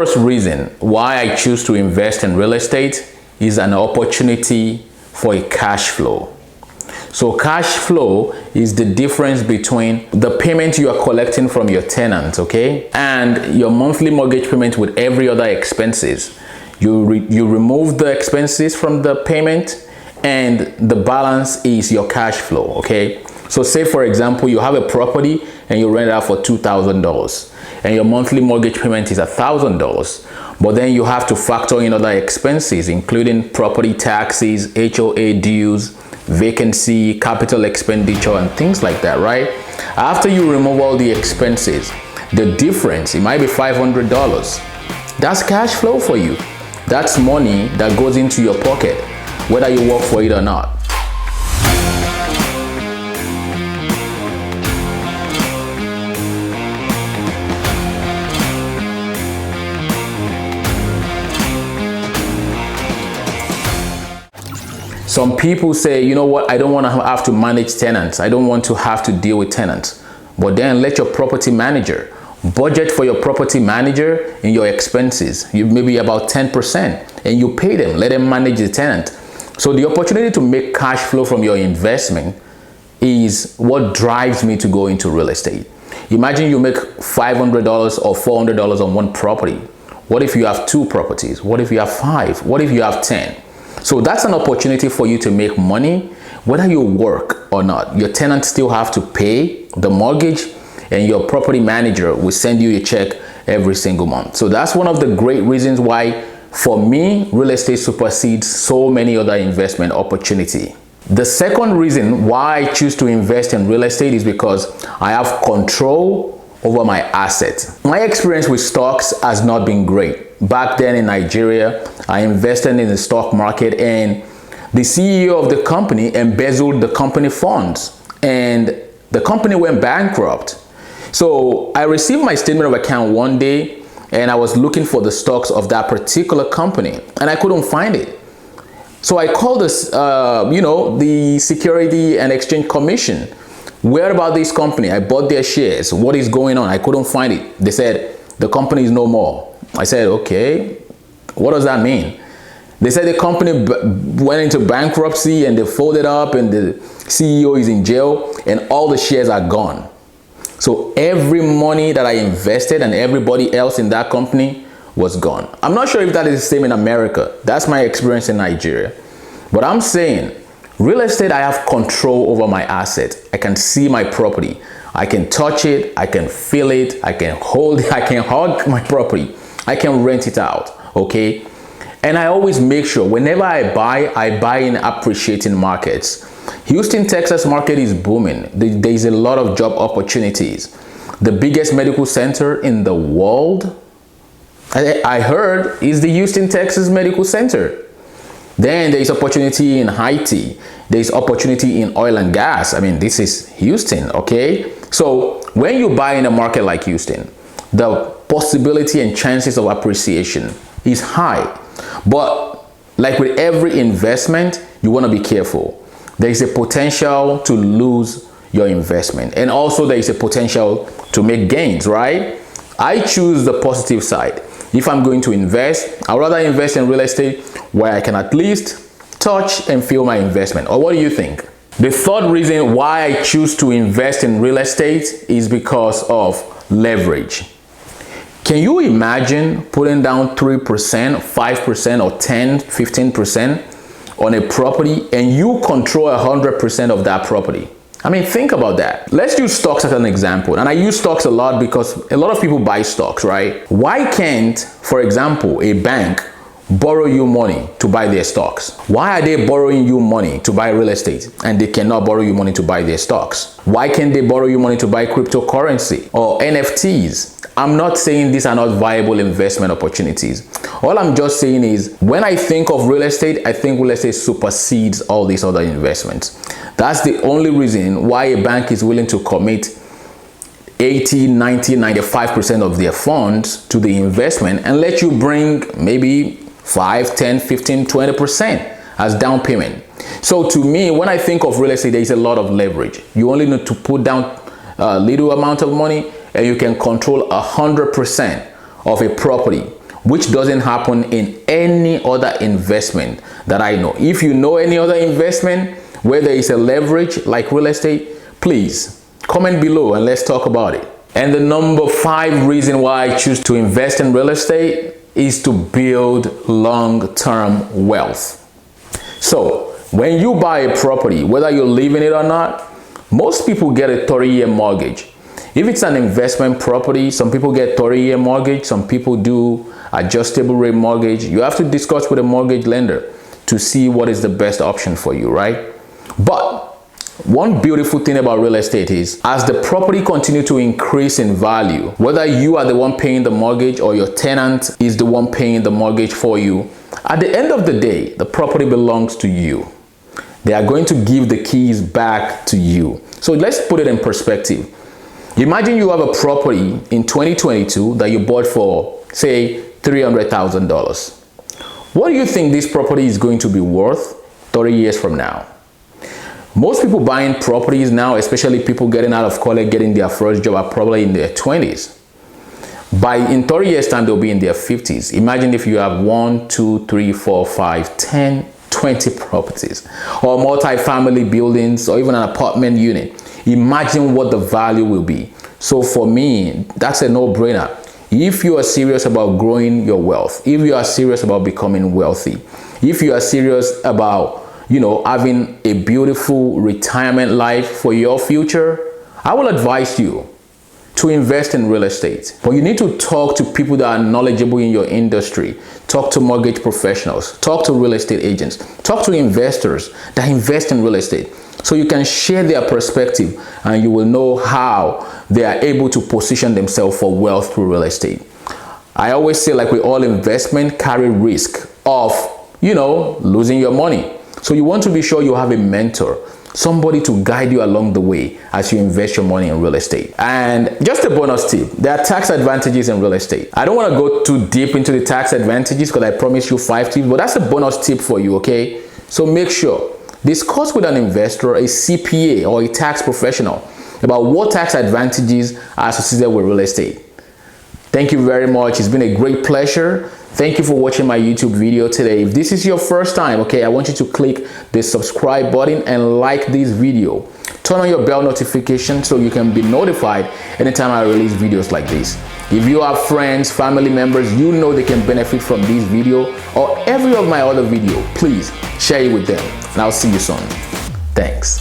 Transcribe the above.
First reason why I choose to invest in real estate is an opportunity for a cash flow. So cash flow is the difference between the payment you are collecting from your tenant, okay, and your monthly mortgage payment with every other expenses. You remove the expenses from the payment and the balance is your cash flow, okay? So say for example, you have a property and you rent it out for $2,000 and your monthly mortgage payment is $1,000, but then you have to factor in other expenses, including property taxes, HOA dues, vacancy, capital expenditure, and things like that, right? After you remove all the expenses, the difference, it might be $500. That's cash flow for you. That's money that goes into your pocket, whether you work for it or not. Some people say, you know what, I don't want to have to manage tenants. I don't want to have to deal with tenants. But then let your property manager budget for your property manager in your expenses. You maybe about 10%, and you pay them, let them manage the tenant. So the opportunity to make cash flow from your investment is what drives me to go into real estate. Imagine you make $500 or $400 on one property. What if you have 2 properties? What if you have 5? What if you have 10? So that's an opportunity for you to make money, whether you work or not. Your tenants still have to pay the mortgage, and your property manager will send you a check every single month. So that's one of the great reasons why, for me, real estate supersedes so many other investment opportunities. The second reason why I choose to invest in real estate is because I have control over my assets. My experience with stocks has not been great. Back then in Nigeria, I invested in the stock market and the CEO of the company embezzled the company funds and the company went bankrupt. So I received my statement of account one day and I was looking for the stocks of that particular company and I couldn't find it. So I called this, the Security and Exchange Commission. Where about this company? I bought their shares. What is going on? I couldn't find it. They said, the company is no more. I said, okay, what does that mean? They said the company went into bankruptcy and they folded up and the CEO is in jail and all the shares are gone. So every money that I invested and everybody else in that company was gone. I'm not sure if that is the same in America. That's my experience in Nigeria. But I'm saying, real estate, I have control over my asset. I can see my property. I can touch it. I can feel it. I can hold it. I can hug my property. I can rent it out, okay? And I always make sure whenever I buy in appreciating markets. Houston, Texas market is booming. There is a lot of job opportunities. The biggest medical center in the world, I heard, is the Houston, Texas Medical Center. Then there is opportunity in Haiti. There is opportunity in oil and gas. I mean, this is Houston, okay? So when you buy in a market like Houston, the possibility and chances of appreciation is high. But like with every investment, you want to be careful. There is a potential to lose your investment. And also there is a potential to make gains, right? I choose the positive side. If I'm going to invest, I'd rather invest in real estate where I can at least touch and feel my investment. Or what do you think? The third reason why I choose to invest in real estate is because of leverage. Can you imagine putting down 3%, 5%, or 10, 15% on a property and you control 100% of that property? I mean, think about that. Let's use stocks as an example. And I use stocks a lot because a lot of people buy stocks, right? Why can't, for example, a bank borrow you money to buy their stocks? Why are they borrowing you money to buy real estate and they cannot borrow you money to buy their stocks? Why can't they borrow you money to buy cryptocurrency or NFTs? I'm not saying these are not viable investment opportunities. All I'm just saying is when I think of real estate, I think real estate supersedes all these other investments. That's the only reason why a bank is willing to commit 80, 90, 95% of their funds to the investment and let you bring maybe 5, 10, 15, 20% as down payment. So to me, when I think of real estate, there is a lot of leverage. You only need to put down a little amount of money and you can control 100% of a property which doesn't happen in any other investment that I know. If you know any other investment where there is a leverage like real estate, please comment below and let's talk about it. And the number 5 reason why I choose to invest in real estate is to build long-term wealth. So when you buy a property, whether you live in it or not, most people get a 30-year mortgage. If it's an investment property, some people get 30-year mortgage, some people do adjustable rate mortgage. You have to discuss with a mortgage lender to see what is the best option for you, right? But one beautiful thing about real estate is, as the property continues to increase in value, whether you are the one paying the mortgage or your tenant is the one paying the mortgage for you, at the end of the day, the property belongs to you. They are going to give the keys back to you. So let's put it in perspective. Imagine you have a property in 2022 that you bought for, say, $300,000. What do you think this property is going to be worth 30 years from now? Most people buying properties now, especially people getting out of college, getting their first job, are probably in their 20s. In 30 years time, they'll be in their 50s. Imagine if you have 1, 2, 3, 4, 5, 10, 20 properties, or multi-family buildings, or even an apartment unit. Imagine what the value will be. So for me, that's a no-brainer. If you are serious about growing your wealth, if you are serious about becoming wealthy, if you are serious about, having a beautiful retirement life for your future, I will advise you to invest in real estate. But you need to talk to people that are knowledgeable in your industry. Talk to mortgage professionals, talk to real estate agents, talk to investors that invest in real estate, so you can share their perspective and you will know how they are able to position themselves for wealth through real estate. I always say, like with all investment, carry risk of, losing your money. So you want to be sure you have a mentor, somebody to guide you along the way as you invest your money in real estate. And just a bonus tip, there are tax advantages in real estate. I don't want to go too deep into the tax advantages because I promised you 5 tips, but that's a bonus tip for you, okay? So make sure, discuss with an investor, a CPA, or a tax professional about what tax advantages are associated with real estate. Thank you very much. It's been a great pleasure. Thank you for watching my YouTube video today. If this is your first time, okay, I want you to click the subscribe button and like this video. Turn on your bell notification so you can be notified anytime I release videos like this. If you have friends, family members, they can benefit from this video or every of my other video, please share it with them. And I'll see you soon. Thanks.